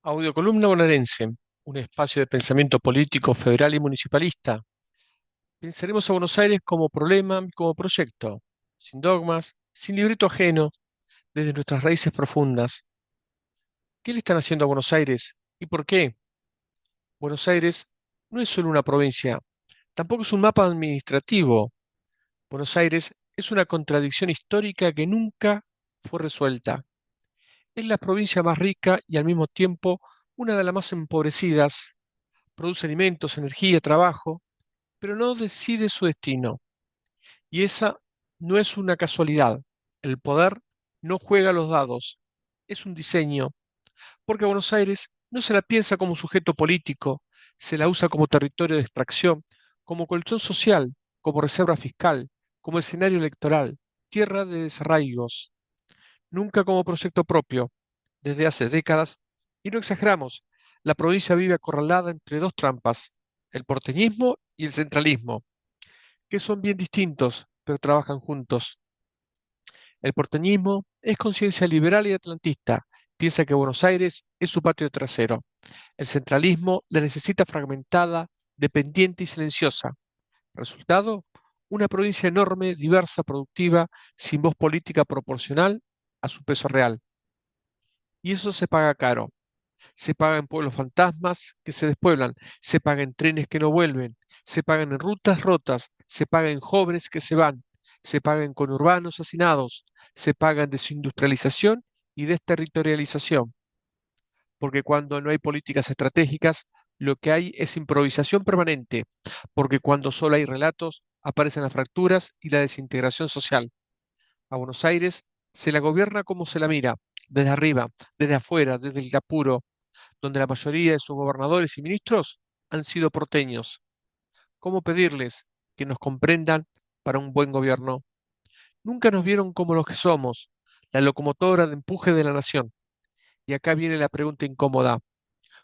Audiocolumna bonaerense, un espacio de pensamiento político federal y municipalista. Pensaremos a Buenos Aires como problema y como proyecto, sin dogmas, sin libreto ajeno, desde nuestras raíces profundas. ¿Qué le están haciendo a Buenos Aires y por qué? Buenos Aires no es solo una provincia, tampoco es un mapa administrativo. Buenos Aires es una contradicción histórica que nunca fue resuelta. Es la provincia más rica y al mismo tiempo una de las más empobrecidas. Produce alimentos, energía, trabajo, pero no decide su destino. Y esa no es una casualidad. El poder no juega los dados, es un diseño, porque Buenos Aires no se la piensa como sujeto político, se la usa como territorio de extracción, como colchón social, como reserva fiscal, como escenario electoral, tierra de desarraigos, nunca como proyecto propio, desde hace décadas, y no exageramos, la provincia vive acorralada entre dos trampas, el porteñismo y el centralismo, que son bien distintos, pero trabajan juntos. El porteñismo es conciencia liberal y atlantista, piensa que Buenos Aires es su patio trasero. El centralismo la necesita fragmentada, dependiente y silenciosa. Resultado, una provincia enorme, diversa, productiva, sin voz política proporcional a su peso real. Y eso se paga caro. Se paga en pueblos fantasmas que se despueblan, se paga en trenes que no vuelven, se pagan en rutas rotas, se paga en jóvenes que se van, se paga en conurbanos hacinados, se paga en desindustrialización y desterritorialización, porque cuando no hay políticas estratégicas, lo que hay es improvisación permanente, porque cuando solo hay relatos, aparecen las fracturas y la desintegración social. A Buenos Aires se la gobierna como se la mira, desde arriba, desde afuera, desde el apuro, donde la mayoría de sus gobernadores y ministros han sido porteños. ¿Cómo pedirles que nos comprendan para un buen gobierno? Nunca nos vieron como los que somos, la locomotora de empuje de la nación. Y acá viene la pregunta incómoda.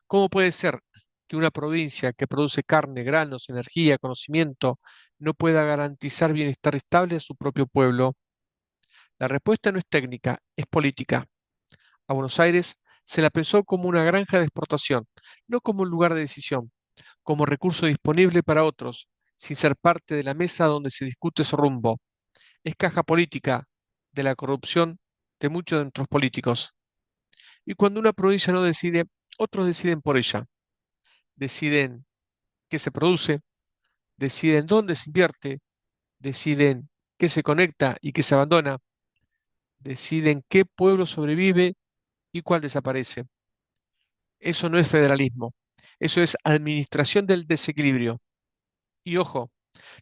¿Cómo puede ser que una provincia que produce carne, granos, energía, conocimiento, no pueda garantizar bienestar estable a su propio pueblo? La respuesta no es técnica, es política. A Buenos Aires se la pensó como una granja de exportación, no como un lugar de decisión, como recurso disponible para otros, sin ser parte de la mesa donde se discute su rumbo. Es caja política de la corrupción de muchos de nuestros políticos. Y cuando una provincia no decide, otros deciden por ella. Deciden qué se produce, deciden dónde se invierte, deciden qué se conecta y qué se abandona, deciden qué pueblo sobrevive y cuál desaparece. Eso no es federalismo, eso es administración del desequilibrio. Y ojo,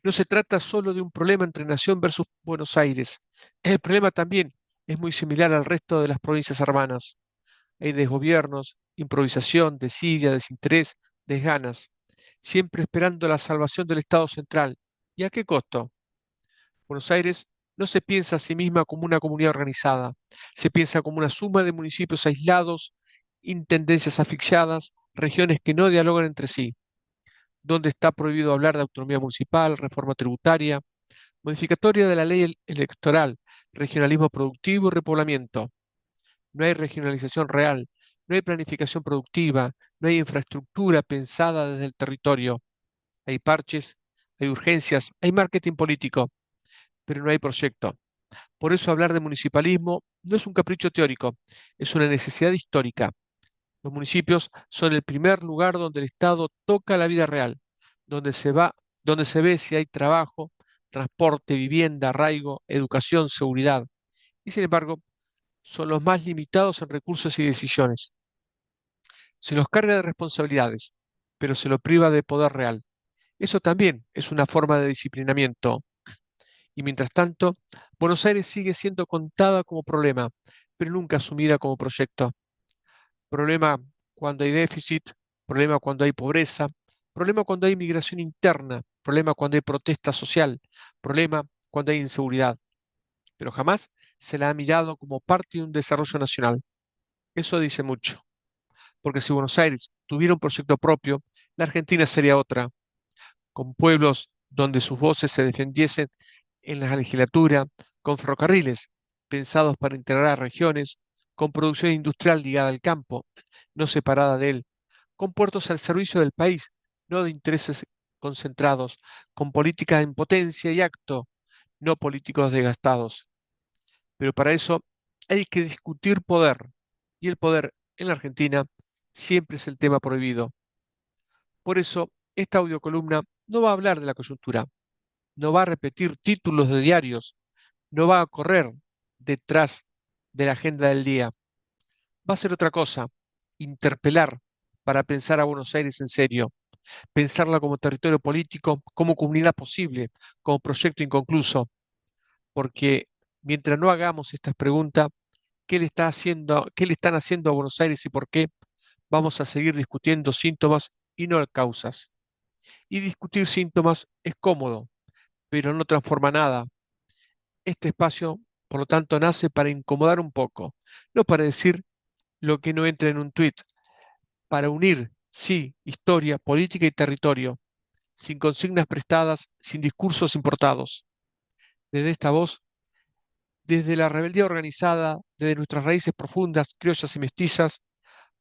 no se trata solo de un problema entre Nación versus Buenos Aires. El problema también es muy similar al resto de las provincias hermanas. Hay desgobiernos, improvisación, desidia, desinterés, desganas, siempre esperando la salvación del Estado central. ¿Y a qué costo? Buenos Aires no se piensa a sí misma como una comunidad organizada, se piensa como una suma de municipios aislados, intendencias asfixiadas, regiones que no dialogan entre sí, donde está prohibido hablar de autonomía municipal, reforma tributaria, modificatoria de la ley electoral, regionalismo productivo y repoblamiento. No hay regionalización real, no hay planificación productiva, no hay infraestructura pensada desde el territorio. Hay parches, hay urgencias, hay marketing político, pero no hay proyecto. Por eso hablar de municipalismo no es un capricho teórico, es una necesidad histórica. Los municipios son el primer lugar donde el Estado toca la vida real, donde se va, donde se ve si hay trabajo, transporte, vivienda, arraigo, educación, seguridad. Y sin embargo, son los más limitados en recursos y decisiones. Se los carga de responsabilidades, pero se lo priva de poder real. Eso también es una forma de disciplinamiento. Y mientras tanto, Buenos Aires sigue siendo contada como problema, pero nunca asumida como proyecto. Problema cuando hay déficit, problema cuando hay pobreza, problema cuando hay migración interna, problema cuando hay protesta social, problema cuando hay inseguridad. Pero jamás se la ha mirado como parte de un desarrollo nacional. Eso dice mucho, porque si Buenos Aires tuviera un proyecto propio, la Argentina sería otra, con pueblos donde sus voces se defendiesen en la legislatura, con ferrocarriles pensados para integrar a regiones, con producción industrial ligada al campo, no separada de él, con puertos al servicio del país, no de intereses concentrados, con política en potencia y acto, no políticos desgastados. Pero para eso hay que discutir poder, y el poder en la Argentina siempre es el tema prohibido. Por eso, esta audiocolumna no va a hablar de la coyuntura, no va a repetir títulos de diarios, no va a correr detrás de la agenda del día. Va a ser otra cosa, interpelar para pensar a Buenos Aires en serio, pensarla como territorio político, como comunidad posible, como proyecto inconcluso, porque mientras no hagamos estas preguntas, qué le están haciendo a Buenos Aires y por qué, vamos a seguir discutiendo síntomas y no causas. Y discutir síntomas es cómodo, pero no transforma nada. Este espacio, por lo tanto, nace para incomodar un poco, no para decir lo que no entra en un tuit, para unir, sí, historia, política y territorio, sin consignas prestadas, sin discursos importados. Desde esta voz, desde la rebeldía organizada, desde nuestras raíces profundas, criollas y mestizas,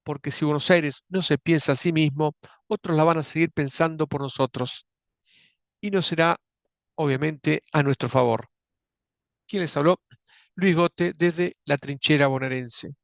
porque si Buenos Aires no se piensa a sí mismo, otros la van a seguir pensando por nosotros. Y no será, obviamente, a nuestro favor. ¿Quién les habló? Luis Gote desde la trinchera bonaerense.